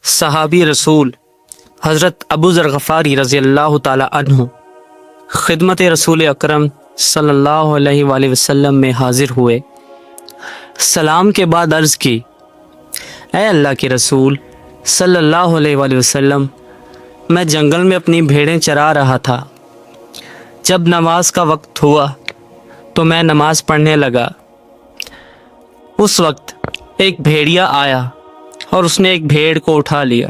صحابی رسول حضرت ابو ذر غفاری رضی اللہ تعالی عنہ خدمت رسول اکرم صلی اللہ علیہ وآلہ وسلم میں حاضر ہوئے۔ سلام کے بعد عرض کی، اے اللہ کے رسول صلی اللہ علیہ وآلہ وسلم، میں جنگل میں اپنی بھیڑیں چرا رہا تھا۔ جب نماز کا وقت ہوا تو میں نماز پڑھنے لگا۔ اس وقت ایک بھیڑیا آیا اور اس نے ایک بھیڑ کو اٹھا لیا۔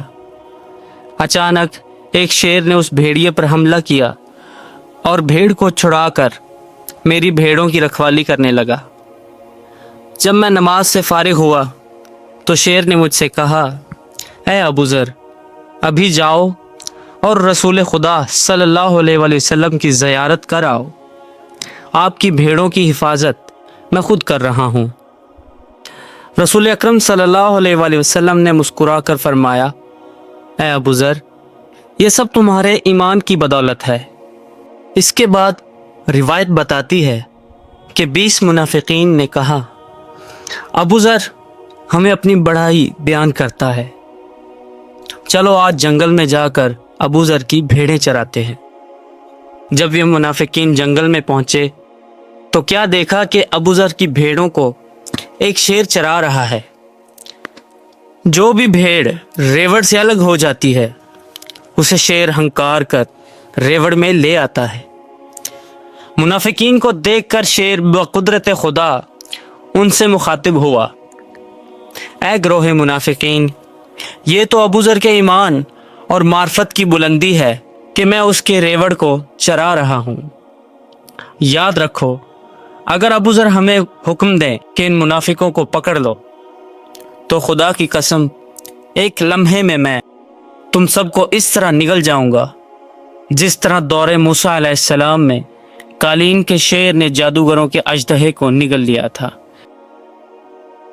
اچانک ایک شیر نے اس بھیڑیے پر حملہ کیا اور بھیڑ کو چھڑا کر میری بھیڑوں کی رکھوالی کرنے لگا۔ جب میں نماز سے فارغ ہوا تو شیر نے مجھ سے کہا، اے ابو ذر، ابھی جاؤ اور رسول خدا صلی اللہ علیہ وآلہ وسلم کی زیارت کر آؤ۔ آپ کی بھیڑوں کی حفاظت میں خود کر رہا ہوں۔ رسول اکرم صلی اللہ علیہ وآلہ وسلم نے مسکرا کر فرمایا، اے ابو ذر، یہ سب تمہارے ایمان کی بدولت ہے۔ اس کے بعد روایت بتاتی ہے کہ 20 منافقین نے کہا، ابو ذر ہمیں اپنی بڑائی بیان کرتا ہے، چلو آج جنگل میں جا کر ابو ذر کی بھیڑیں چراتے ہیں۔ جب یہ منافقین جنگل میں پہنچے تو کیا دیکھا کہ ابو ذر کی بھیڑوں کو ایک شیر چرا رہا ہے۔ جو بھی بھیڑ ریوڑ سے الگ ہو جاتی ہے اسے شیر ہنکار کر ریوڑ میں لے آتا ہے۔ منافقین کو دیکھ کر شیر بقدرت خدا ان سے مخاطب ہوا، اے گروہ منافقین، یہ تو ابو ذر کے ایمان اور معرفت کی بلندی ہے کہ میں اس کے ریوڑ کو چرا رہا ہوں۔ یاد رکھو، اگر ابو ذر ہمیں حکم دیں کہ ان منافقوں کو پکڑ لو تو خدا کی قسم ایک لمحے میں تم سب کو اس طرح نگل جاؤں گا جس طرح دور موسیٰ علیہ السلام میں قالین کے شیر نے جادوگروں کے اژدہے کو نگل لیا تھا۔